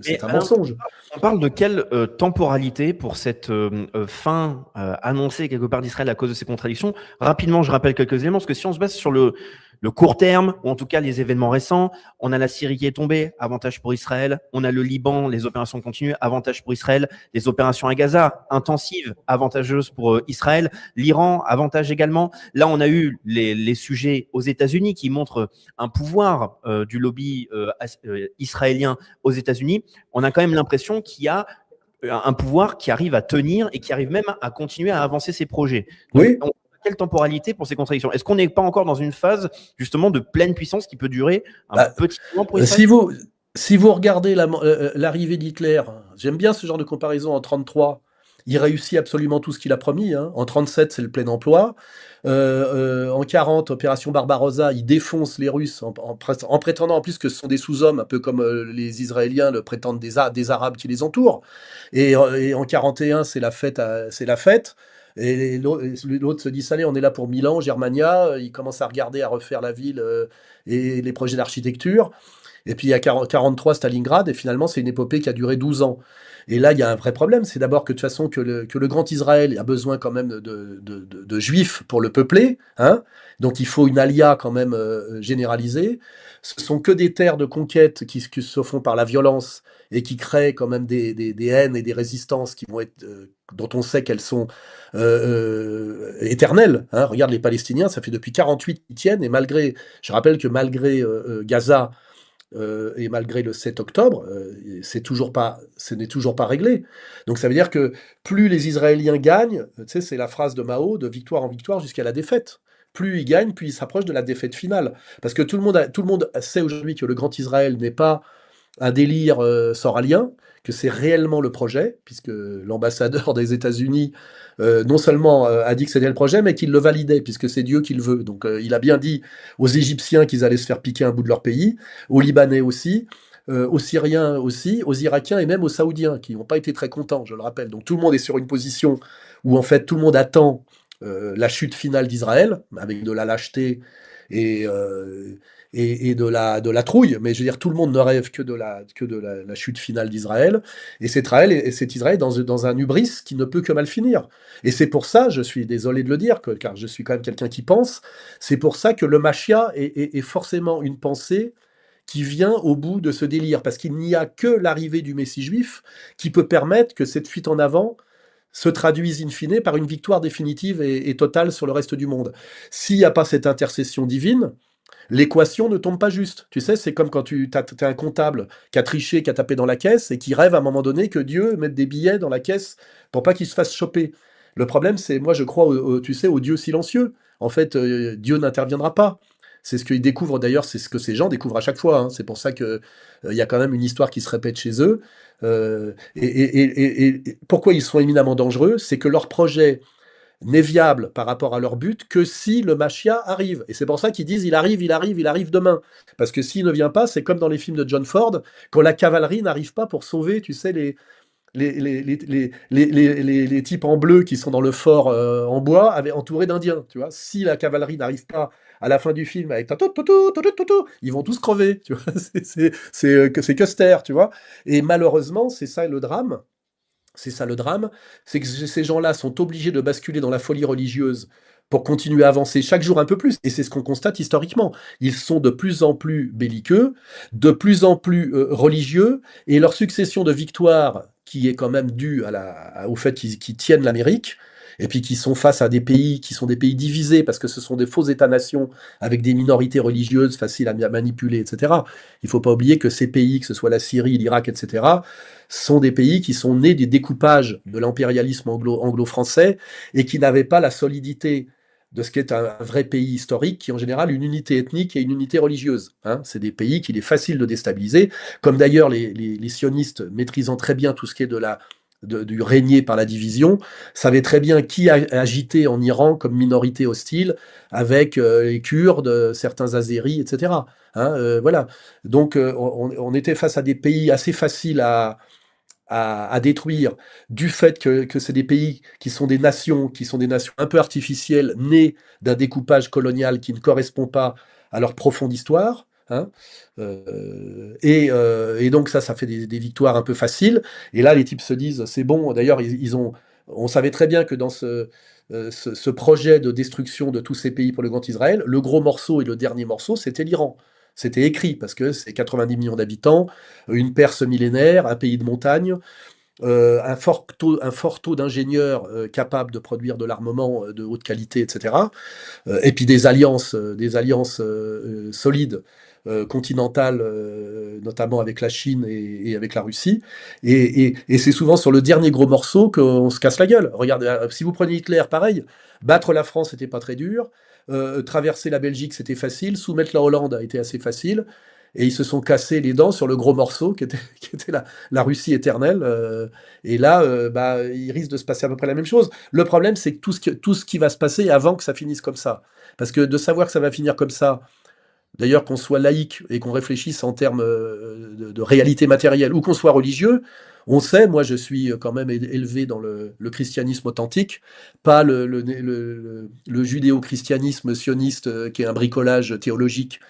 C'est Mais un mensonge. on parle de quelle temporalité pour cette fin annoncée quelque part d'Israël à cause de ces contradictions? Rapidement, je rappelle quelques éléments, parce que si on se base sur le court terme, ou en tout cas les événements récents, on a la Syrie qui est tombée, avantage pour Israël. On a le Liban, les opérations continuent, avantage pour Israël. Les opérations à Gaza, intensives, avantageuses pour Israël. L'Iran, avantage également. Là, on a eu les sujets aux États-Unis qui montrent un pouvoir du lobby israélien aux États-Unis. On a quand même l'impression qu'il y a un pouvoir qui arrive à tenir et qui arrive même à continuer à avancer ses projets. Donc, Oui. quelle temporalité pour ces contradictions? Est-ce qu'on n'est pas encore dans une phase justement de pleine puissance qui peut durer un Bah, petit moment pour Israël? si vous regardez l'arrivée d'Hitler, j'aime bien ce genre de comparaison en 33. Il réussit absolument tout ce qu'il a promis. Hein. En 37, c'est le plein emploi. En 40, opération Barbarossa, il défonce les Russes en prétendant en plus que ce sont des sous-hommes, un peu comme les Israéliens le prétendent des Arabes qui les entourent. Et en 41, c'est la fête. C'est la fête. Et l'autre se dit, allez, on est là pour Milan, Germania. Il commence à regarder, à refaire la ville et les projets d'architecture. Et puis il y a 43 Stalingrad, et finalement c'est une épopée qui a duré 12 ans. Et là, il y a un vrai problème, c'est d'abord que de toute façon que le grand Israël a besoin quand même de juifs pour le peupler, hein. Donc il faut une alia quand même généralisée. Ce sont que des terres de conquête qui se font par la violence et qui créent quand même des haines et des résistances qui vont être, dont on sait qu'elles sont éternelles. Hein. Regarde les Palestiniens, ça fait depuis 48 qu'ils tiennent, et je rappelle que malgré Gaza, et malgré le 7 octobre, ce n'est toujours pas réglé. Donc ça veut dire que plus les Israéliens gagnent, tu sais, c'est la phrase de Mao, de victoire en victoire jusqu'à la défaite. Plus ils gagnent, plus ils s'approchent de la défaite finale. Parce que tout le monde sait aujourd'hui que le grand Israël n'est pas un délire soralien, que c'est réellement le projet, puisque l'ambassadeur des États-Unis non seulement a dit que c'était le projet, mais qu'il le validait, puisque c'est Dieu qui le veut. Donc il a bien dit aux Égyptiens qu'ils allaient se faire piquer un bout de leur pays, aux Libanais aussi, aux Syriens aussi, aux Irakiens et même aux Saoudiens, qui n'ont pas été très contents, je le rappelle. Donc tout le monde est sur une position où en fait tout le monde attend la chute finale d'Israël, avec de la lâcheté et, euh, et de la trouille, mais je veux dire, tout le monde ne rêve que de la chute finale d'Israël, et cet Israël dans un hubris qui ne peut que mal finir. Et c'est pour ça, je suis désolé de le dire, car je suis quand même quelqu'un qui pense, c'est pour ça que le Machia est forcément une pensée qui vient au bout de ce délire, parce qu'il n'y a que l'arrivée du Messie juif qui peut permettre que cette fuite en avant se traduise in fine par une victoire définitive et totale sur le reste du monde. S'il n'y a pas cette intercession divine, l'équation ne tombe pas juste. Tu sais, c'est comme quand tu as un comptable qui a triché, qui a tapé dans la caisse et qui rêve à un moment donné que Dieu mette des billets dans la caisse pour pas qu'il se fasse choper. Le problème, c'est, moi, je crois, tu sais, au Dieu silencieux. En fait, Dieu n'interviendra pas. C'est ce qu'ils découvrent d'ailleurs, c'est ce que ces gens découvrent à chaque fois. Hein. C'est pour ça que il y a quand même une histoire qui se répète chez eux. Et pourquoi ils sont éminemment dangereux? C'est que leur projet n'est viable par rapport à leur but que si le Machia arrive. Et c'est pour ça qu'ils disent il arrive, il arrive, il arrive demain. Parce que s'il ne vient pas, c'est comme dans les films de John Ford, quand la cavalerie n'arrive pas pour sauver, tu sais, les types en bleu qui sont dans le fort en bois, entourés d'Indiens. Tu vois, si la cavalerie n'arrive pas à la fin du film avec ils vont tous crever. Tu vois, c'est Custer, tu vois. Et malheureusement, c'est ça le drame. C'est ça le drame, c'est que ces gens-là sont obligés de basculer dans la folie religieuse pour continuer à avancer chaque jour un peu plus. Et c'est ce qu'on constate historiquement. Ils sont de plus en plus belliqueux, de plus en plus religieux, et leur succession de victoires, qui est quand même due au fait qu'ils tiennent l'Amérique, et puis qui sont face à des pays qui sont des pays divisés, parce que ce sont des faux États-nations avec des minorités religieuses faciles à manipuler, etc. Il ne faut pas oublier que ces pays, que ce soit la Syrie, l'Irak, etc., sont des pays qui sont nés des découpages de l'impérialisme anglo-français et qui n'avaient pas la solidité de ce qu'est un vrai pays historique, qui est en général une unité ethnique et une unité religieuse. Hein. C'est des pays qu'il est facile de déstabiliser, comme d'ailleurs les sionistes, maîtrisant très bien tout ce qui est du régné par la division, savaient très bien qui agité en Iran comme minorité hostile, avec les Kurdes, certains Azéris, etc. Hein, voilà. Donc on était face à des pays assez faciles à détruire, du fait que c'est des pays qui sont des nations un peu artificielles, nées d'un découpage colonial qui ne correspond pas à leur profonde histoire. hein. Et donc ça fait des victoires un peu faciles. Et là, les types se disent, c'est bon. D'ailleurs, on savait très bien que dans ce projet de destruction de tous ces pays pour le Grand Israël, le gros morceau et le dernier morceau, c'était l'Iran. C'était écrit, parce que c'est 90 millions d'habitants, une Perse millénaire, un pays de montagne, un fort taux d'ingénieurs capables de produire de l'armement de haute qualité, etc. Et puis des alliances solides, continentales, notamment avec la Chine et avec la Russie. Et c'est souvent sur le dernier gros morceau qu'on se casse la gueule. Regardez, si vous prenez Hitler, pareil, battre la France, c'était pas très dur. Traverser la Belgique, c'était facile. Soumettre la Hollande a été assez facile. Et ils se sont cassés les dents sur le gros morceau qui était la Russie éternelle. Et là, il risque de se passer à peu près la même chose. Le problème, c'est que tout ce qui va se passer avant que ça finisse comme ça. Parce que de savoir que ça va finir comme ça, d'ailleurs qu'on soit laïque et qu'on réfléchisse en termes de réalité matérielle, ou qu'on soit religieux, on sait, moi je suis quand même élevé dans le christianisme authentique, pas le judéo-christianisme sioniste qui est un bricolage théologique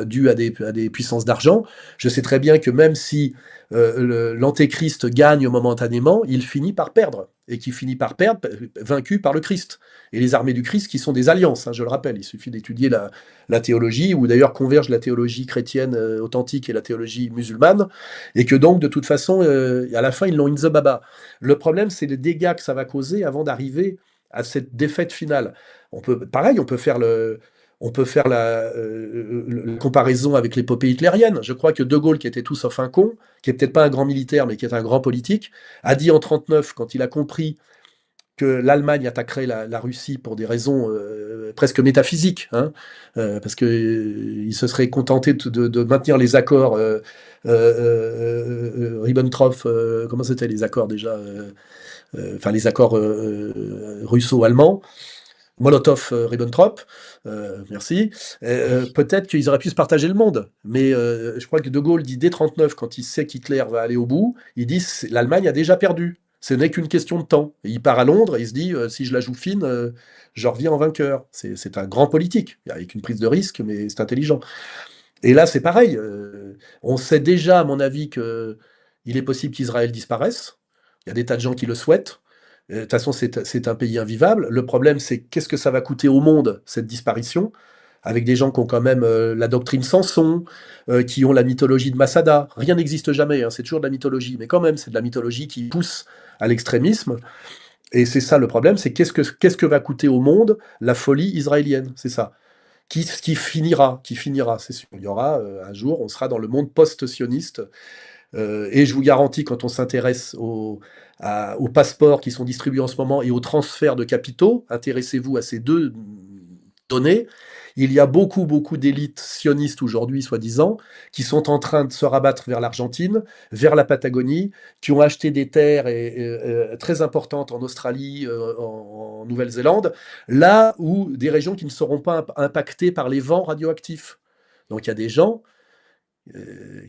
dû à des puissances d'argent. Je sais très bien que même si l'antéchrist gagne momentanément, il finit par perdre, et qui finit par perdre, vaincu par le Christ. Et les armées du Christ qui sont des alliances, hein, je le rappelle, il suffit d'étudier la théologie, où d'ailleurs converge la théologie chrétienne authentique et la théologie musulmane, et que donc de toute façon, à la fin, ils l'ont in the baba. Le problème, c'est les dégâts que ça va causer avant d'arriver à cette défaite finale. Pareil, on peut faire la comparaison avec l'épopée hitlérienne. Je crois que De Gaulle, qui était tout sauf un con, qui est peut-être pas un grand militaire, mais qui est un grand politique, a dit en 1939, quand il a compris que l'Allemagne attaquerait la Russie pour des raisons presque métaphysiques, hein, parce qu'il se serait contenté de maintenir les accords Ribbentrop, comment c'était les accords déjà, enfin les accords russo-allemands, Molotov-Ribbentrop, merci. Peut-être qu'ils auraient pu se partager le monde. Mais je crois que De Gaulle dit dès 1939, quand il sait qu'Hitler va aller au bout, il dit l'Allemagne a déjà perdu. Ce n'est qu'une question de temps. Et il part à Londres et il se dit si je la joue fine, je reviens en vainqueur. C'est un grand politique, avec une prise de risque, mais c'est intelligent. Et là, c'est pareil. On sait déjà, à mon avis, qu'il est possible qu'Israël disparaisse. Il y a des tas de gens qui le souhaitent. De toute façon, c'est un pays invivable. Le problème, c'est qu'est-ce que ça va coûter au monde, cette disparition, avec des gens qui ont quand même la doctrine Samson, qui ont la mythologie de Masada. Rien n'existe jamais, hein, c'est toujours de la mythologie, mais quand même, c'est de la mythologie qui pousse à l'extrémisme. Et c'est ça le problème, c'est qu'est-ce que va coûter au monde la folie israélienne, c'est ça. Qui finira, c'est sûr. Il y aura un jour, on sera dans le monde post-sioniste. Et je vous garantis, quand on s'intéresse aux passeports qui sont distribués en ce moment et aux transferts de capitaux, intéressez-vous à ces deux données. Il y a beaucoup, beaucoup d'élites sionistes aujourd'hui, soi-disant, qui sont en train de se rabattre vers l'Argentine, vers la Patagonie, qui ont acheté des terres très importantes en Australie, en Nouvelle-Zélande, là où des régions qui ne seront pas impactées par les vents radioactifs. Donc il y a des gens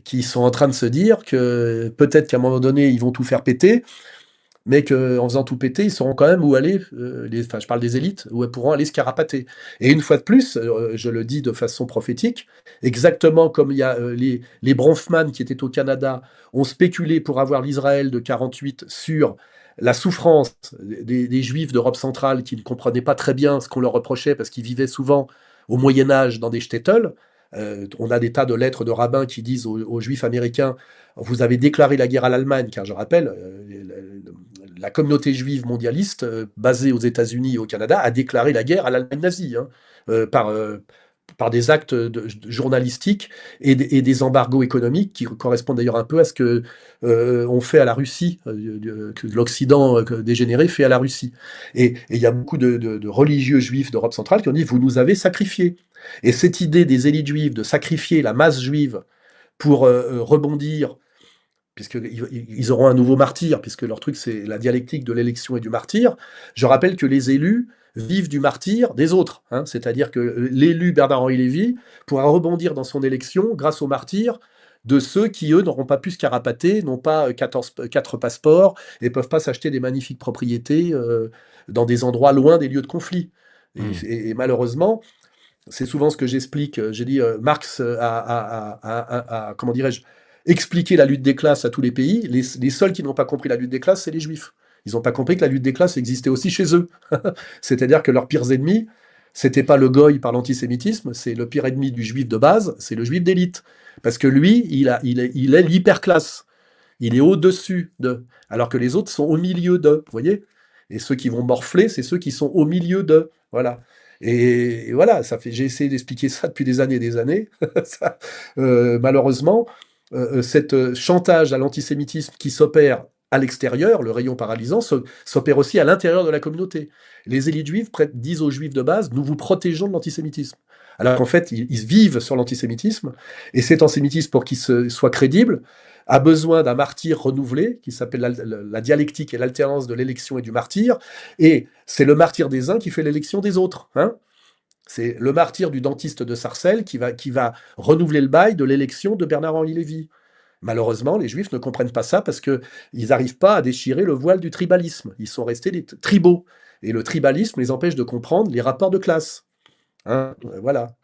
qui sont en train de se dire que peut-être qu'à un moment donné, ils vont tout faire péter, mais qu'en faisant tout péter, ils sauront quand même où aller, je parle des élites, où elles pourront aller se carapater. Et une fois de plus, je le dis de façon prophétique, exactement comme il y a les Bronfman qui étaient au Canada, ont spéculé pour avoir l'Israël de 48 sur la souffrance des Juifs d'Europe centrale qui ne comprenaient pas très bien ce qu'on leur reprochait parce qu'ils vivaient souvent au Moyen-Âge dans des shtetls. On a des tas de lettres de rabbins qui disent aux Juifs américains vous avez déclaré la guerre à l'Allemagne, car je rappelle, la communauté juive mondialiste, basée aux États-Unis et au Canada, a déclaré la guerre à l'Allemagne nazie, hein, par des actes journalistiques et des embargos économiques qui correspondent d'ailleurs un peu à ce que on fait à la Russie, que l'Occident dégénéré fait à la Russie. Et il y a beaucoup de religieux juifs d'Europe centrale qui ont dit vous nous avez sacrifiés. Et cette idée des élites juives de sacrifier la masse juive pour rebondir, puisqu'ils auront un nouveau martyr, puisque leur truc c'est la dialectique de l'élection et du martyr, je rappelle que les élus vivent du martyr des autres. Hein, c'est-à-dire que l'élu Bernard-Henri Lévy pourra rebondir dans son élection grâce au martyr de ceux qui, eux, n'auront pas pu se carapater, n'ont pas 4 passeports et ne peuvent pas s'acheter des magnifiques propriétés dans des endroits loin des lieux de conflit. Et malheureusement, C'est souvent ce que j'explique. J'ai dit, Marx comment dirais-je, expliqué la lutte des classes à tous les pays. Les seuls qui n'ont pas compris la lutte des classes, c'est les juifs. Ils n'ont pas compris que la lutte des classes existait aussi chez eux. C'est-à-dire que leurs pires ennemis, c'était pas le goy par l'antisémitisme, c'est le pire ennemi du juif de base, c'est le juif d'élite. Parce que lui, il est l'hyperclasse. Il est au-dessus de. Alors que les autres sont au milieu de. Vous voyez? Et ceux qui vont morfler, c'est ceux qui sont au milieu de. Voilà. Et voilà, j'ai essayé d'expliquer ça depuis des années et des années. Ça, malheureusement, cette chantage à l'antisémitisme qui s'opère à l'extérieur, le rayon paralysant, s'opère aussi à l'intérieur de la communauté. Les élites juives disent aux juifs de base, nous vous protégeons de l'antisémitisme. Alors qu'en fait, ils vivent sur l'antisémitisme, et cet antisémitisme, pour qu'il soit crédible, a besoin d'un martyr renouvelé, qui s'appelle la dialectique et l'alternance de l'élection et du martyr, et c'est le martyr des uns qui fait l'élection des autres. Hein. C'est le martyr du dentiste de Sarcelles qui va renouveler le bail de l'élection de Bernard-Henri Lévy. Malheureusement, les juifs ne comprennent pas ça parce qu'ils n'arrivent pas à déchirer le voile du tribalisme. Ils sont restés des tribaux. Et le tribalisme les empêche de comprendre les rapports de classe. Hein, voilà.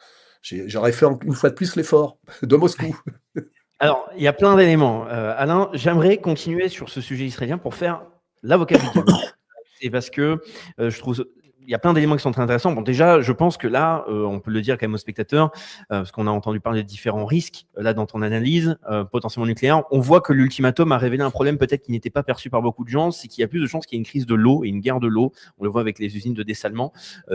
J'aurais fait une fois de plus l'effort de Moscou. Alors, il y a plein d'éléments. Alain, j'aimerais continuer sur ce sujet israélien pour faire l'avocat du diable. C'est parce que je trouve il y a plein d'éléments qui sont très intéressants. Bon, déjà, je pense que là, on peut le dire quand même aux spectateurs, parce qu'on a entendu parler de différents risques là dans ton analyse, potentiellement nucléaire. On voit que l'ultimatum a révélé un problème peut-être qui n'était pas perçu par beaucoup de gens, c'est qu'il y a plus de chances qu'il y ait une crise de l'eau et une guerre de l'eau. On le voit avec les usines de dessalement,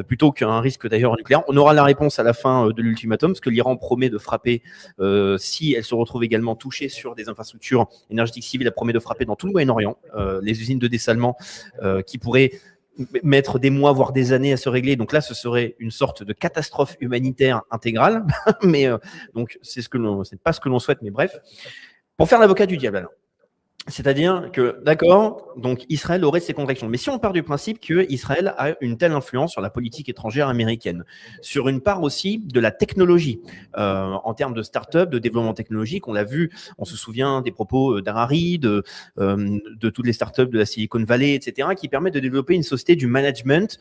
plutôt qu'un risque d'ailleurs nucléaire. On aura la réponse à la fin de l'ultimatum, parce que l'Iran promet de frapper si elle se retrouve également touchée sur des infrastructures énergétiques civiles. Elle promet de frapper dans tout le Moyen-Orient, les usines de dessalement qui pourraient mettre des mois, voire des années à se régler. Donc là, ce serait une sorte de catastrophe humanitaire intégrale. Mais donc, c'est pas ce que l'on souhaite, mais bref. Pour faire l'avocat du diable, Alain. C'est-à-dire que, d'accord, donc Israël aurait ses contradictions. Mais si on part du principe que Israël a une telle influence sur la politique étrangère américaine, sur une part aussi de la technologie, en termes de start-up, de développement technologique, on l'a vu, on se souvient des propos d'Harari, de toutes les start-up de la Silicon Valley, etc., qui permettent de développer une société du management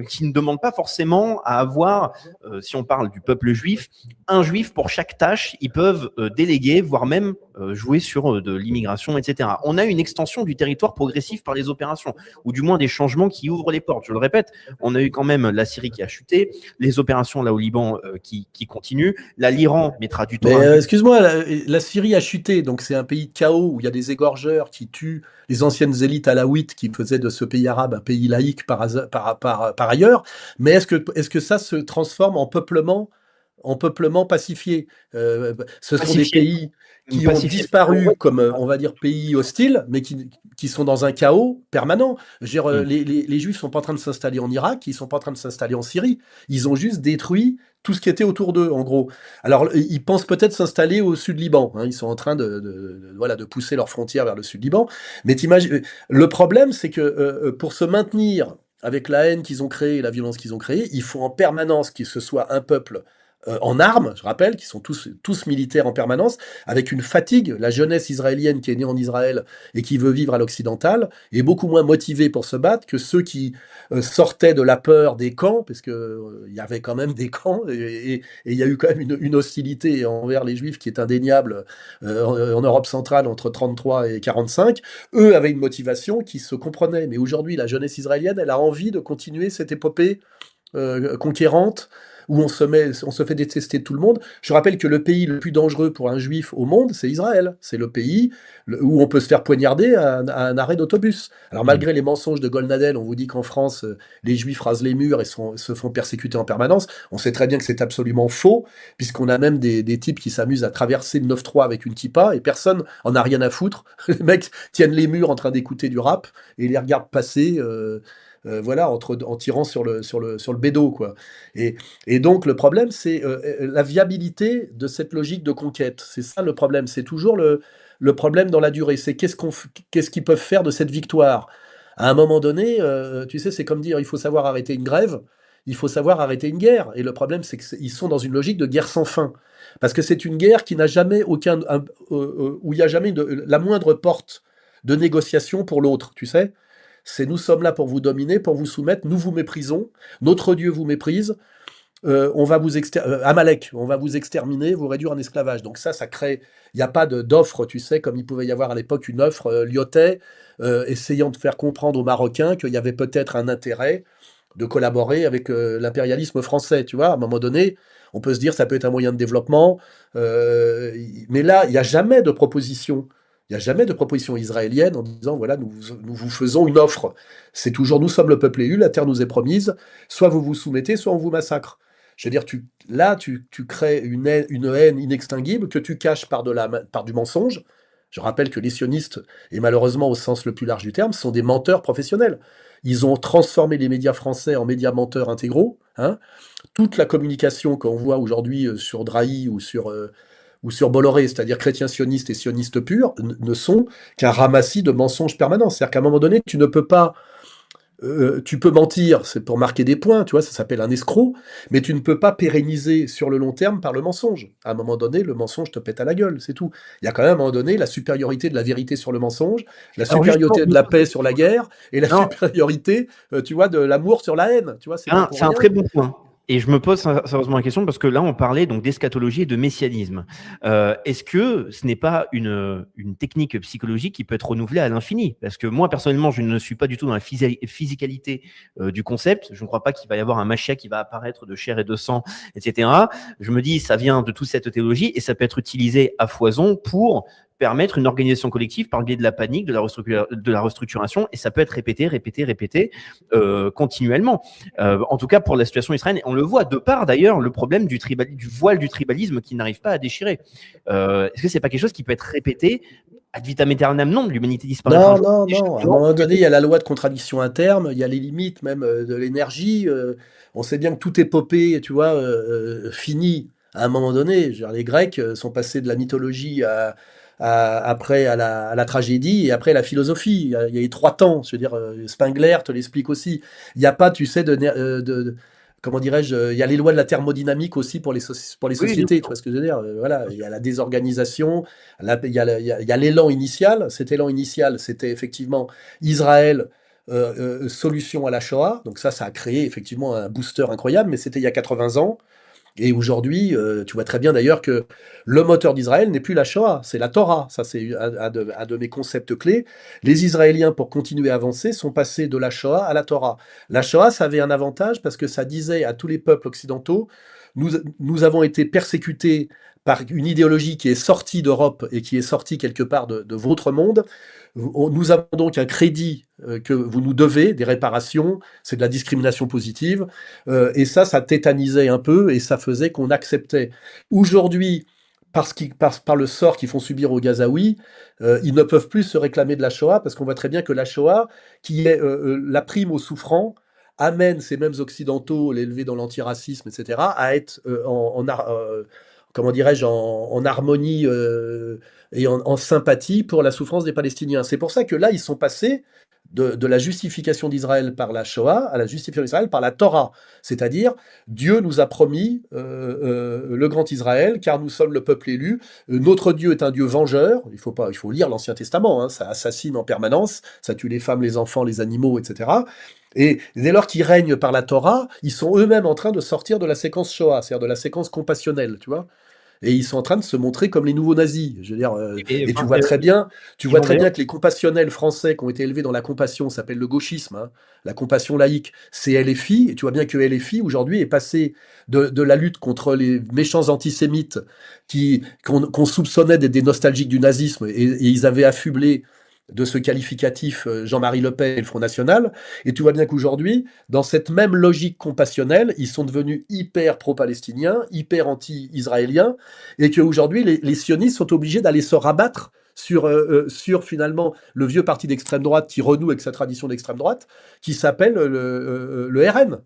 qui ne demande pas forcément à avoir, si on parle du peuple juif, un juif pour chaque tâche. Ils peuvent déléguer, voire même jouer sur de l'immigration, etc. On a une extension du territoire progressif par les opérations, ou du moins des changements qui ouvrent les portes. Je le répète, on a eu quand même la Syrie qui a chuté, les opérations là au Liban qui continuent, là l'Iran mettra du temps. Mais excuse-moi, la Syrie a chuté, donc c'est un pays de chaos où il y a des égorgeurs qui tuent les anciennes élites alaouites qui faisaient de ce pays arabe un pays laïque par ailleurs. Mais est-ce que ça se transforme en peuplement pacifié? Ce sont des pays qui ont disparu comme, on va dire, pays hostiles, mais qui sont dans un chaos permanent. Je veux dire, les Juifs sont pas en train de s'installer en Irak, ils sont pas en train de s'installer en Syrie. Ils ont juste détruit tout ce qui était autour d'eux, en gros. Alors, ils pensent peut-être s'installer au sud Liban. Hein, ils sont en train de pousser leurs frontières vers le sud Liban. Mais le problème, c'est que pour se maintenir avec la haine qu'ils ont créée et la violence qu'ils ont créée, il faut en permanence que ce soit un peuple en armes, je rappelle, qui sont tous militaires en permanence, avec une fatigue. La jeunesse israélienne qui est née en Israël et qui veut vivre à l'occidental est beaucoup moins motivée pour se battre que ceux qui sortaient de la peur des camps, parce que il y avait quand même des camps, et il y a eu quand même une hostilité envers les Juifs qui est indéniable en Europe centrale entre 33 et 45. Eux avaient une motivation qui se comprenait. Mais aujourd'hui, la jeunesse israélienne, elle a envie de continuer cette épopée conquérante, où on se fait détester tout le monde. Je rappelle que le pays le plus dangereux pour un juif au monde, c'est Israël. C'est le pays où on peut se faire poignarder à un arrêt d'autobus. Alors malgré les mensonges de Golnadel, on vous dit qu'en France, les juifs rasent les murs et se font persécuter en permanence. On sait très bien que c'est absolument faux, puisqu'on a même des types qui s'amusent à traverser le 9-3 avec une kippa, et personne en a rien à foutre. Les mecs tiennent les murs en train d'écouter du rap, et les regardent passer... voilà, en tirant sur le bédo, quoi. Et donc le problème, c'est la viabilité de cette logique de conquête. C'est ça le problème. C'est toujours le problème dans la durée. C'est qu'est-ce qu'ils peuvent faire de cette victoire. À un moment donné, tu sais, c'est comme dire, il faut savoir arrêter une grève, il faut savoir arrêter une guerre. Et le problème, c'est qu'ils sont dans une logique de guerre sans fin. Parce que c'est une guerre qui n'a jamais où il n'y a jamais la moindre porte de négociation pour l'autre, tu sais. C'est nous sommes là pour vous dominer, pour vous soumettre, nous vous méprisons, notre Dieu vous méprise, on va vous Amalek, on va vous exterminer, vous réduire en esclavage. Donc ça crée, il n'y a pas d'offre, tu sais, comme il pouvait y avoir à l'époque une offre Lyotet, essayant de faire comprendre aux Marocains qu'il y avait peut-être un intérêt de collaborer avec l'impérialisme français, tu vois. À un moment donné, on peut se dire ça peut être un moyen de développement, mais là, il n'y a jamais de proposition. Il n'y a jamais de proposition israélienne en disant voilà, nous vous faisons une offre. C'est toujours nous sommes le peuple élu, la terre nous est promise, soit vous vous soumettez, soit on vous massacre. Je veux dire, tu crées une haine inextinguible que tu caches par du mensonge. Je rappelle que les sionistes, et malheureusement au sens le plus large du terme, sont des menteurs professionnels. Ils ont transformé les médias français en médias menteurs intégraux. Hein. Toute la communication qu'on voit aujourd'hui sur Drahi ou sur Bolloré, c'est-à-dire chrétiens sionistes et sionistes purs, ne sont qu'un ramassis de mensonges permanents. C'est-à-dire qu'à un moment donné, tu ne peux pas tu peux mentir, c'est pour marquer des points, tu vois, ça s'appelle un escroc, mais tu ne peux pas pérenniser sur le long terme par le mensonge. À un moment donné, le mensonge te pète à la gueule, c'est tout. Il y a quand même à un moment donné la supériorité de la vérité sur le mensonge, la Alors justement, supériorité de la paix sur la guerre, et la non, supériorité, tu vois, de l'amour sur la haine. Tu vois, c'est pas pour c'est un rien. très bon point. Et je me pose sérieusement la question parce que là, on parlait donc d'eschatologie et de messianisme. Est-ce que ce n'est pas une technique psychologique qui peut être renouvelée à l'infini? Parce que moi, personnellement, je ne suis pas du tout dans la physicalité du concept. Je ne crois pas qu'il va y avoir un Mashiach qui va apparaître de chair et de sang, etc. Je me dis, ça vient de toute cette théologie et ça peut être utilisé à foison pour permettre une organisation collective par le biais de la panique, de la restructuration, et ça peut être répété continuellement. En tout cas, pour la situation israélienne, on le voit de part d'ailleurs le problème du voile du tribalisme qui n'arrive pas à déchirer. Est-ce que c'est pas quelque chose qui peut être répété ad vitam aeternam? Non, l'humanité disparaîtra un Non, jour. non, non. À un moment donné, il y a la loi de contradiction interne, il y a les limites même de l'énergie. On sait bien que toute épopée, tu vois, finit à un moment donné. Je veux dire, les Grecs sont passés de la mythologie après à la tragédie et après à la philosophie. Il y a eu trois temps. Je veux dire, Spengler te l'explique aussi. Il n'y a pas, tu sais, comment dirais-je, il y a les lois de la thermodynamique aussi pour les Oui, bien sociétés. Tu sûr. vois ce que je veux dire? Voilà, Bien il y sûr. a la désorganisation. Il y a l'élan initial. Cet élan initial, c'était effectivement Israël, solution à la Shoah. Donc ça a créé effectivement un booster incroyable, mais c'était il y a 80 ans. Et aujourd'hui, tu vois très bien d'ailleurs que le moteur d'Israël n'est plus la Shoah, c'est la Torah. Ça, c'est un de mes concepts clés. Les Israéliens, pour continuer à avancer, sont passés de la Shoah à la Torah. La Shoah, ça avait un avantage parce que ça disait à tous les peuples occidentaux, nous avons été persécutés par une idéologie qui est sortie d'Europe et qui est sortie quelque part de votre monde. Nous avons donc un crédit que vous nous devez, des réparations, c'est de la discrimination positive, et ça tétanisait un peu et ça faisait qu'on acceptait. Aujourd'hui, par le sort qu'ils font subir aux Gazaouis, ils ne peuvent plus se réclamer de la Shoah parce qu'on voit très bien que la Shoah, qui est la prime aux souffrants, amène ces mêmes occidentaux, l'élevés dans l'antiracisme, etc., à être comment dirais-je, en harmonie et en sympathie pour la souffrance des Palestiniens. C'est pour ça que là, ils sont passés de la justification d'Israël par la Shoah à la justification d'Israël par la Torah. C'est-à-dire, Dieu nous a promis le grand Israël, car nous sommes le peuple élu. Notre Dieu est un Dieu vengeur. Il faut lire l'Ancien Testament. Hein, ça assassine en permanence, ça tue les femmes, les enfants, les animaux, etc. Et dès lors qu'ils règnent par la Torah, ils sont eux-mêmes en train de sortir de la séquence Shoah, c'est-à-dire de la séquence compassionnelle, tu vois. Et ils sont en train de se montrer comme les nouveaux nazis. Je veux dire, Et, et enfin, tu ils vois vont très d'ailleurs. bien que les compassionnels français qui ont été élevés dans la compassion, ça s'appelle le gauchisme, hein, la compassion laïque, c'est LFI. Et tu vois bien que LFI aujourd'hui est passé de la lutte contre les méchants antisémites qu'on soupçonnait d'être des nostalgiques du nazisme, et ils avaient affublé de ce qualificatif Jean-Marie Le Pen et le Front National. Et tu vois bien qu'aujourd'hui, dans cette même logique compassionnelle, ils sont devenus hyper pro-palestiniens, hyper anti-israéliens, et qu'aujourd'hui, les sionistes sont obligés d'aller se rabattre sur finalement le vieux parti d'extrême droite qui renoue avec sa tradition d'extrême droite, qui s'appelle le RN.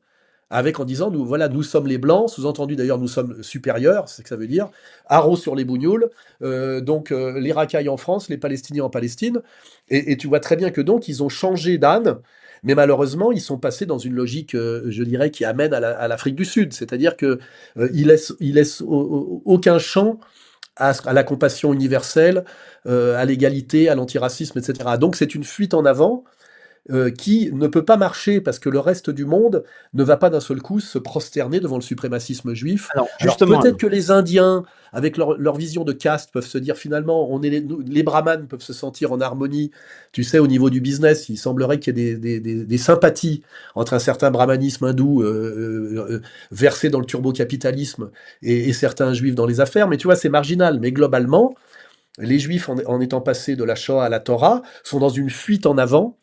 Avec en disant, nous, voilà, nous sommes les blancs, sous-entendu d'ailleurs, nous sommes supérieurs, c'est ce que ça veut dire, haro sur les bougnoules, donc les racailles en France, les Palestiniens en Palestine, et tu vois très bien que donc ils ont changé d'âne, mais malheureusement, ils sont passés dans une logique, je dirais, qui amène à l'Afrique du Sud. C'est-à-dire qu'ils ils laissent aucun champ à la compassion universelle, à l'égalité, à l'antiracisme, etc. Donc c'est une fuite en avant. qui ne peut pas marcher parce que le reste du monde ne va pas d'un seul coup se prosterner devant le suprémacisme juif. Alors, Alors justement, peut-être que les Indiens, avec leur vision de caste, peuvent se dire finalement, les brahmanes peuvent se sentir en harmonie. Tu sais, au niveau du business, il semblerait qu'il y ait des sympathies entre un certain brahmanisme hindou versé dans le turbocapitalisme et certains juifs dans les affaires. Mais tu vois, c'est marginal. Mais globalement, les juifs, en étant passés de la Shoah à la Torah, sont dans une fuite en avant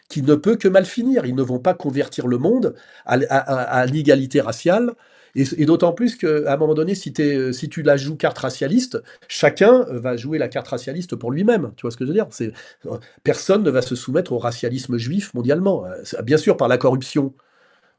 qui ne peut que mal finir. Ils ne vont pas convertir le monde à l'égalité raciale. Et d'autant plus qu'à un moment donné, si tu la joues carte racialiste, chacun va jouer la carte racialiste pour lui-même. Tu vois ce que je veux dire? Personne ne va se soumettre au racialisme juif mondialement. Bien sûr, par la corruption.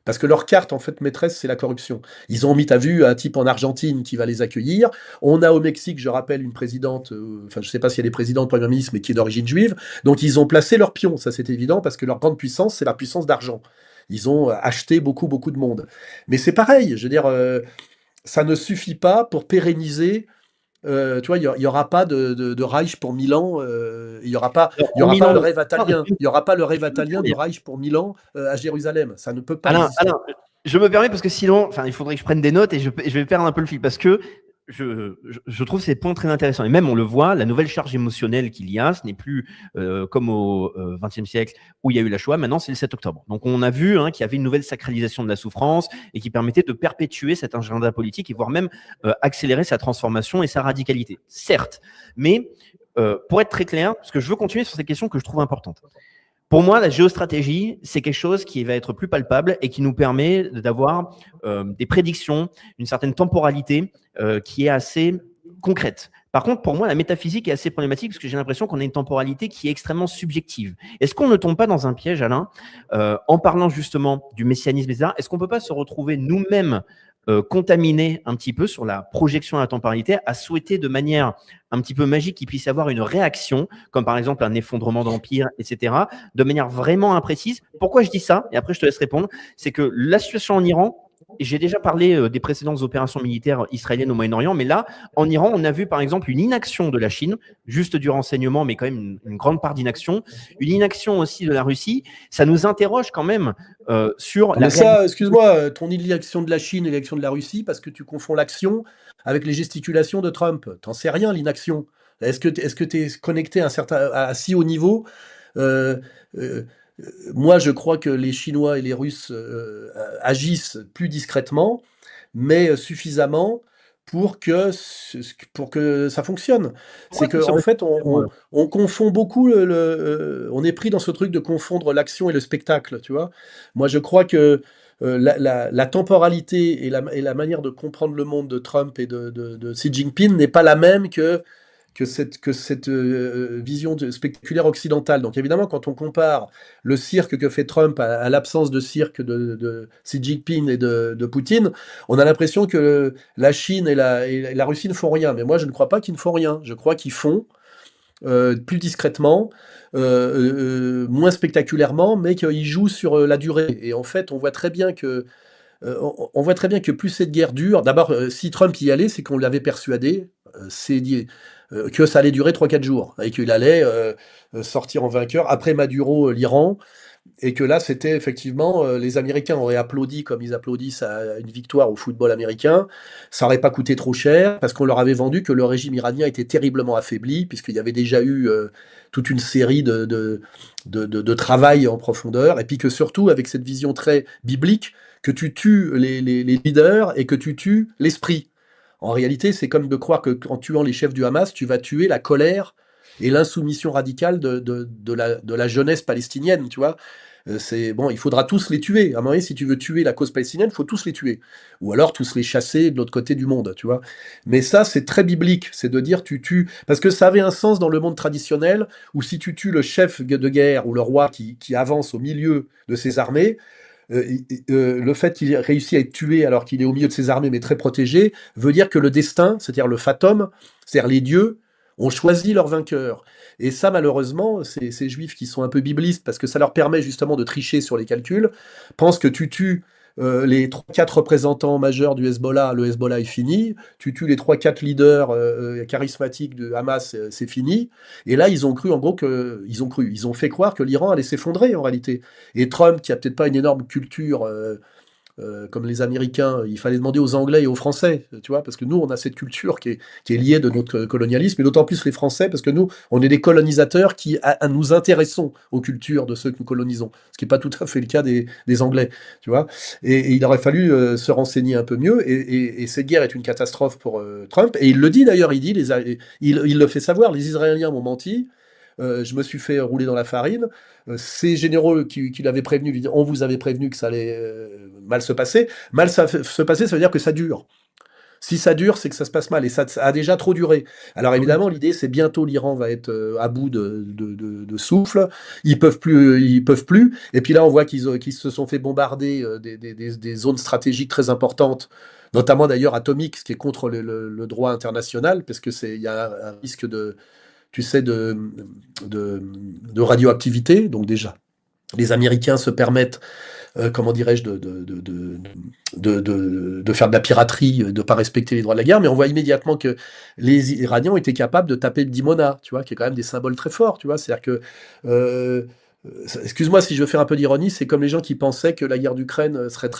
Parce que leur carte, en fait, maîtresse, c'est la corruption. Ils ont mis, t'as vu, un type en Argentine qui va les accueillir. On a au Mexique, je rappelle, une présidente, enfin, je sais pas si elle est présidente, première ministre, mais qui est d'origine juive. Donc, ils ont placé leur pion, ça c'est évident, parce que leur grande puissance, c'est la puissance d'argent. Ils ont acheté beaucoup, beaucoup de monde. Mais c'est pareil, je veux dire, ça ne suffit pas pour pérenniser. Tu vois, il y aura pas de Reich pour Milan. alors, Il y en aura pas le Milan, rêve italien. Il y aura pas le rêve je peux me italien du permettre. Reich pour Milan à Jérusalem. Ça ne peut pas Alain, exister. Alain, je me permets parce que sinon, enfin, il faudrait que je prenne des notes et je vais perdre un peu le fil parce que je trouve ces points très intéressants. Et même, on le voit, la nouvelle charge émotionnelle qu'il y a, ce n'est plus comme au XXe siècle où il y a eu la Shoah, maintenant c'est le 7 octobre. Donc on a vu qu'il y avait une nouvelle sacralisation de la souffrance et qui permettait de perpétuer cet agenda politique et voire même accélérer sa transformation et sa radicalité. Certes, mais pour être très clair, parce que je veux continuer sur ces questions que je trouve importantes. Pour moi, la géostratégie, c'est quelque chose qui va être plus palpable et qui nous permet d'avoir des prédictions, une certaine temporalité qui est assez concrète. Par contre, pour moi, la métaphysique est assez problématique parce que j'ai l'impression qu'on a une temporalité qui est extrêmement subjective. Est-ce qu'on ne tombe pas dans un piège, Alain, en parlant justement du messianisme, etc. Est-ce qu'on ne peut pas se retrouver nous-mêmes contaminés un petit peu sur la projection à la temporalité, à souhaiter de manière un petit peu magique qu'il puisse y avoir une réaction, comme par exemple un effondrement d'empire, etc., de manière vraiment imprécise. Pourquoi je dis ça? Et après, je te laisse répondre. C'est que la situation en Iran, j'ai déjà parlé des précédentes opérations militaires israéliennes au Moyen-Orient, mais là, en Iran, on a vu par exemple une inaction de la Chine, juste du renseignement, mais quand même une grande part d'inaction, une inaction aussi de la Russie. Ça nous interroge quand même sur Non, la mais réalité. ça, excuse-moi, ton élection de la Chine et l'élection de la Russie, parce que tu confonds l'action avec les gesticulations de Trump. T'en sais rien, l'inaction. Est-ce que tu es connecté à un si haut niveau? Euh, euh, Moi, je crois que les Chinois et les Russes agissent plus discrètement, mais suffisamment pour que ça fonctionne. Pourquoi C'est est-ce que que ça en aurait fait, été différent, alors? on confond beaucoup on est pris dans ce truc de confondre l'action et le spectacle, tu vois. Moi, je crois que la temporalité et la manière de comprendre le monde de Trump et de Xi Jinping n'est pas la même que cette vision spectaculaire occidentale. Donc évidemment, quand on compare le cirque que fait Trump à l'absence de cirque de Xi Jinping et de Poutine, on a l'impression que la Chine et la Russie ne font rien. Mais moi, je ne crois pas qu'ils ne font rien. Je crois qu'ils font plus discrètement, moins spectaculairement, mais qu'ils jouent sur la durée. Et en fait, on voit très bien que plus cette guerre dure, d'abord, si Trump y allait, c'est qu'on l'avait persuadé que ça allait durer 3 4 jours et qu'il allait sortir en vainqueur après Maduro, l'Iran, et que là, c'était effectivement, les Américains auraient applaudi comme ils applaudissent à une victoire au football américain. Ça n'aurait pas coûté trop cher parce qu'on leur avait vendu que le régime iranien était terriblement affaibli, puisqu'il y avait déjà eu toute une série de travail en profondeur, et puis que surtout, avec cette vision très biblique, que tu tues les leaders et que tu tues l'esprit. En réalité, c'est comme de croire qu'en tuant les chefs du Hamas, tu vas tuer la colère et l'insoumission radicale de la jeunesse palestinienne, tu vois. C'est bon, il faudra tous les tuer. À un moment donné, si tu veux tuer la cause palestinienne, il faut tous les tuer. Ou alors tous les chasser de l'autre côté du monde, tu vois. Mais ça, c'est très biblique. C'est de dire tu tues. Parce que ça avait un sens dans le monde traditionnel, où si tu tues le chef de guerre ou le roi qui avance au milieu de ses armées, le fait qu'il ait réussi à être tué alors qu'il est au milieu de ses armées mais très protégé, veut dire que le destin, c'est-à-dire le fatum, c'est-à-dire les dieux, ont choisi leur vainqueur. Et ça, malheureusement, ces juifs qui sont un peu biblistes, parce que ça leur permet justement de tricher sur les calculs, pensent que tu tues les 3-4 représentants majeurs du Hezbollah, le Hezbollah est fini. Tu tues les 3-4 leaders charismatiques de Hamas, c'est fini. Et là, ils ont cru, en gros, ils ont fait croire que l'Iran allait s'effondrer en réalité. Et Trump, qui a peut-être pas une énorme culture comme les Américains, il fallait demander aux Anglais et aux Français, tu vois, parce que nous, on a cette culture qui est liée de notre colonialisme, et d'autant plus les Français, parce que nous, on est des colonisateurs qui nous intéressons aux cultures de ceux que nous colonisons, ce qui n'est pas tout à fait le cas des Anglais, tu vois. Et il aurait fallu se renseigner un peu mieux, et cette guerre est une catastrophe pour Trump, et il le dit d'ailleurs, il le fait savoir, les Israéliens m'ont menti, je me suis fait rouler dans la farine. Ces généraux qui l'avaient prévenu, lui disent, on vous avait prévenu que ça allait mal se passer. Mal se passer, ça veut dire que ça dure. Si ça dure, c'est que ça se passe mal, et ça a déjà trop duré. Alors Oui. évidemment, l'idée, c'est bientôt l'Iran va être à bout de souffle. Ils peuvent plus, ils peuvent plus. Et puis là, on voit qu'ils se sont fait bombarder des zones stratégiques très importantes, notamment d'ailleurs atomiques, ce qui est contre le droit international, parce que il y a un risque de, tu sais, de radioactivité. Donc déjà, les Américains se permettent, comment dirais-je, de faire de la piraterie, de ne pas respecter les droits de la guerre, mais on voit immédiatement que les Iraniens étaient capables de taper le Dimona, tu vois, qui est quand même des symboles très forts, tu vois. C'est-à-dire que, excuse-moi si je veux faire un peu d'ironie, c'est comme les gens qui pensaient que la guerre d'Ukraine serait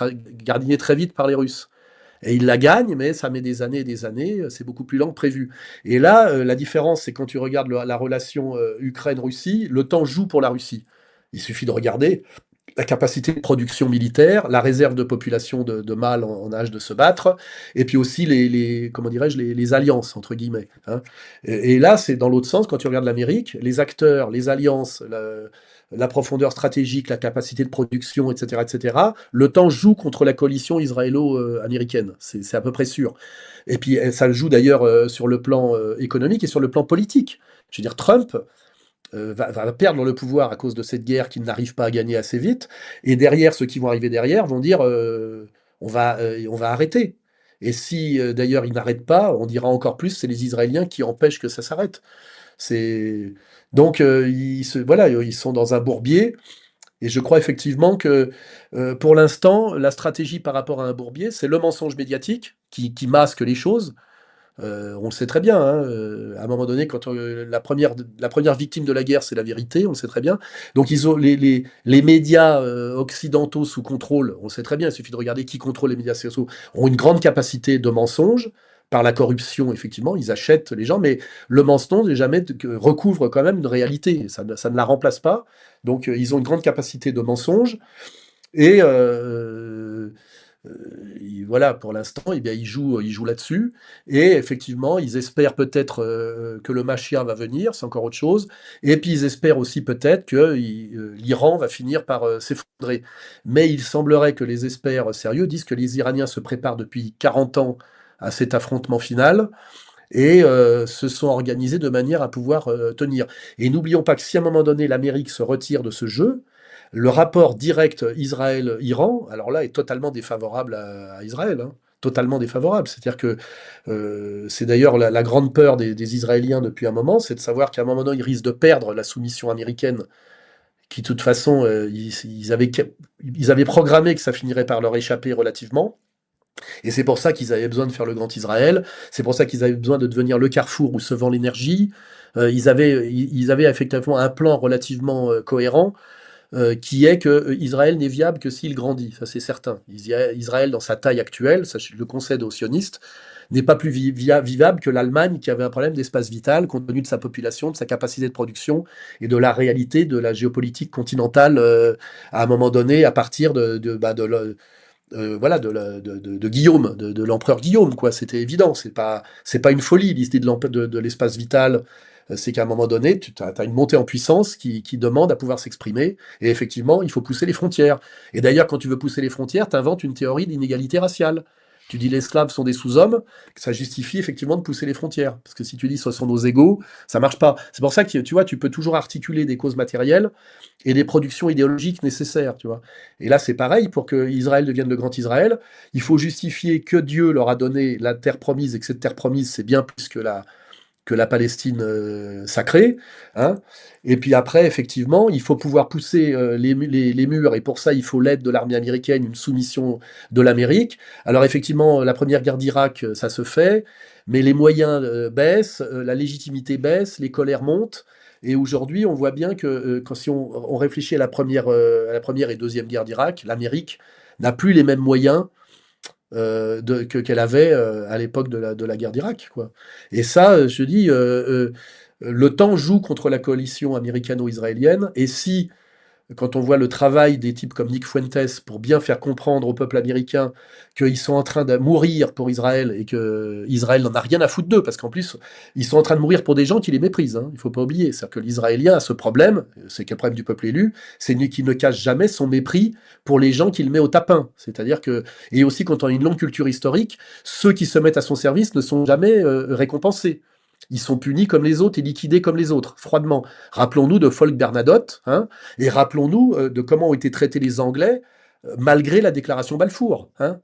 gagnée très vite par les Russes. Et il la gagne, mais ça met des années et des années, c'est beaucoup plus lent que prévu. Et là, la différence, c'est quand tu regardes la relation Ukraine-Russie, le temps joue pour la Russie. Il suffit de regarder la capacité de production militaire, la réserve de population de mâles en âge de se battre, et puis aussi comment dirais-je, les alliances, entre guillemets, hein. Et là, c'est dans l'autre sens, quand tu regardes l'Amérique, les acteurs, les alliances, la profondeur stratégique, la capacité de production, etc., etc., le temps joue contre la coalition israélo-américaine, c'est à peu près sûr. Et puis ça le joue d'ailleurs sur le plan économique et sur le plan politique. Je veux dire, Trump va perdre le pouvoir à cause de cette guerre qu'il n'arrive pas à gagner assez vite, et derrière, ceux qui vont arriver derrière vont dire on va arrêter. Et si d'ailleurs ils n'arrêtent pas, on dira encore plus, c'est les Israéliens qui empêchent que ça s'arrête. C'est donc voilà, ils sont dans un bourbier. Et je crois effectivement que pour l'instant, la stratégie par rapport à un bourbier, c'est le mensonge médiatique qui masque les choses. On le sait très bien, hein, à un moment donné, quand la première victime de la guerre, c'est la vérité, on le sait très bien. Donc ils ont les médias occidentaux sous contrôle, on le sait très bien, il suffit de regarder qui contrôle les médias sociaux, ont une grande capacité de mensonge. Par la corruption, effectivement, ils achètent les gens, mais le mensonge recouvre quand même une réalité, ça ne la remplace pas. Donc ils ont une grande capacité de mensonge, et voilà, pour l'instant, eh bien, ils jouent là-dessus. Et effectivement, ils espèrent peut-être que le Machia va venir, c'est encore autre chose. Et puis, ils espèrent aussi peut-être que l'Iran va finir par s'effondrer. Mais il semblerait que les experts sérieux disent que les Iraniens se préparent depuis 40 ans à cet affrontement final, et se sont organisés de manière à pouvoir tenir. Et n'oublions pas que si à un moment donné l'Amérique se retire de ce jeu, le rapport direct Israël-Iran, alors là, est totalement défavorable à Israël, hein. Totalement défavorable. C'est-à-dire que c'est d'ailleurs la grande peur des Israéliens depuis un moment, c'est de savoir qu'à un moment donné, ils risquent de perdre la soumission américaine, qui de toute façon, ils avaient programmé que ça finirait par leur échapper relativement. Et c'est pour ça qu'ils avaient besoin de faire le Grand Israël, c'est pour ça qu'ils avaient besoin de devenir le carrefour où se vend l'énergie. Ils avaient effectivement un plan relativement cohérent, qui est que Israël n'est viable que s'il grandit, ça c'est certain. Israël, dans sa taille actuelle, ça je le concède aux sionistes, n'est pas plus vivable que l'Allemagne, qui avait un problème d'espace vital, compte tenu de sa population, de sa capacité de production, et de la réalité de la géopolitique continentale à un moment donné, à partir voilà, de Guillaume, de l'empereur Guillaume, quoi. C'était évident. C'est pas une folie, l'idée de l'espace vital. C'est qu'à un moment donné, tu as une montée en puissance qui demande à pouvoir s'exprimer. Et effectivement, il faut pousser les frontières. Et d'ailleurs, quand tu veux pousser les frontières, tu inventes une théorie d'inégalité raciale. Tu dis les Slaves sont des sous-hommes, ça justifie effectivement de pousser les frontières. Parce que si tu dis ce sont nos égaux, ça marche pas. C'est pour ça que tu vois, tu peux toujours articuler des causes matérielles et des productions idéologiques nécessaires, tu vois. Et là, c'est pareil, pour que Israël devienne le grand Israël, il faut justifier que Dieu leur a donné la terre promise, et que cette terre promise, c'est bien plus que la Palestine sacrée. Hein. Et puis après, effectivement, il faut pouvoir pousser les murs, et pour ça, il faut l'aide de l'armée américaine, une soumission de l'Amérique. Alors effectivement, la première guerre d'Irak, ça se fait, mais les moyens baissent, la légitimité baisse, les colères montent. Et aujourd'hui, on voit bien que si on réfléchit à la première et deuxième guerre d'Irak, l'Amérique n'a plus les mêmes moyens qu'elle avait à l'époque de la guerre d'Irak, quoi. Et ça, je dis, le temps joue contre la coalition américano-israélienne, et si quand on voit le travail des types comme Nick Fuentes pour bien faire comprendre au peuple américain qu'ils sont en train de mourir pour Israël et que Israël n'en a rien à foutre d'eux, parce qu'en plus, ils sont en train de mourir pour des gens qui les méprisent. Hein, il ne faut pas oublier. C'est-à-dire que l'Israélien a ce problème, c'est le problème du peuple élu, c'est qu'il ne cache jamais son mépris pour les gens qu'il met au tapin. C'est-à-dire que, et aussi quand on a une longue culture historique, ceux qui se mettent à son service ne sont jamais récompensés. Ils sont punis comme les autres et liquidés comme les autres, froidement. Rappelons-nous de Folke Bernadotte, hein, et rappelons-nous de comment ont été traités les Anglais malgré la déclaration Balfour. Hein.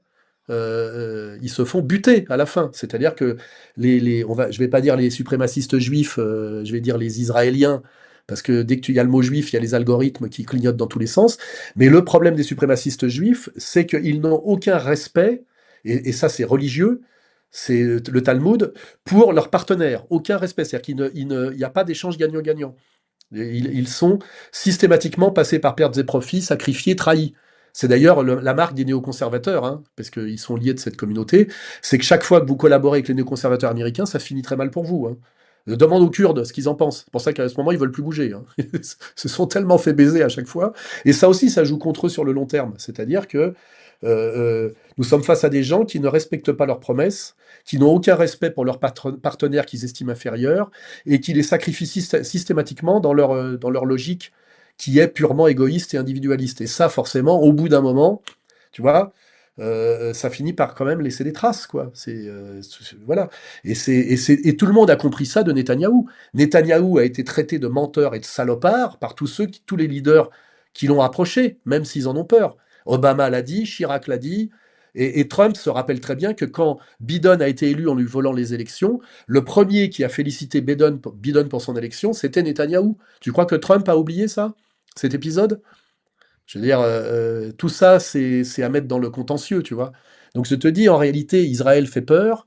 Ils se font buter à la fin. C'est-à-dire que je ne vais pas dire les suprémacistes juifs, je vais dire les Israéliens, parce que dès qu'il y a le mot juif, il y a les algorithmes qui clignotent dans tous les sens. Mais le problème des suprémacistes juifs, c'est qu'ils n'ont aucun respect, et ça c'est religieux, c'est le Talmud, pour leurs partenaires. Aucun respect. C'est-à-dire qu'il n'y a pas d'échange gagnant-gagnant. Ils sont systématiquement passés par pertes et profits, sacrifiés, trahis. C'est d'ailleurs la marque des néoconservateurs, hein, parce qu'ils sont liés de cette communauté, c'est que chaque fois que vous collaborez avec les néoconservateurs américains, ça finit très mal pour vous. Hein. Demande aux Kurdes ce qu'ils en pensent. C'est pour ça qu'à ce moment, ils veulent plus bouger. Hein. Ils se sont tellement fait baiser à chaque fois. Et ça aussi, ça joue contre eux sur le long terme. C'est-à-dire que nous sommes face à des gens qui ne respectent pas leurs promesses, qui n'ont aucun respect pour leurs partenaires qu'ils estiment inférieurs, et qui les sacrifient systématiquement dans leur logique qui est purement égoïste et individualiste. Et ça, forcément, au bout d'un moment, tu vois, ça finit par quand même laisser des traces, quoi. Voilà. Et tout le monde a compris ça de Netanyahou. Netanyahou a été traité de menteur et de salopard par tous les leaders qui l'ont approché, même s'ils en ont peur. Obama l'a dit, Chirac l'a dit, et Trump se rappelle très bien que quand Biden a été élu en lui volant les élections, le premier qui a félicité Biden pour son élection, c'était Netanyahou. Tu crois que Trump a oublié ça, cet épisode? Je veux dire, tout ça, c'est à mettre dans le contentieux, tu vois. Donc je te dis, en réalité, Israël fait peur.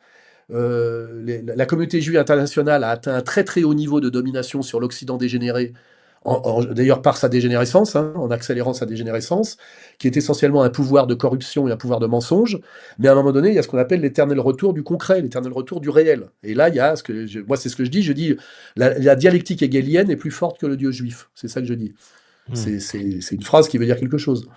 La communauté juive internationale a atteint un très très haut niveau de domination sur l'Occident dégénéré, d'ailleurs par sa dégénérescence, hein, en accélérant sa dégénérescence, qui est essentiellement un pouvoir de corruption et un pouvoir de mensonge. Mais à un moment donné, il y a ce qu'on appelle l'éternel retour du concret, l'éternel retour du réel. Et là, il y a moi, c'est ce que je dis, la dialectique hegélienne est plus forte que le Dieu juif. C'est ça que je dis. C'est une phrase qui veut dire quelque chose.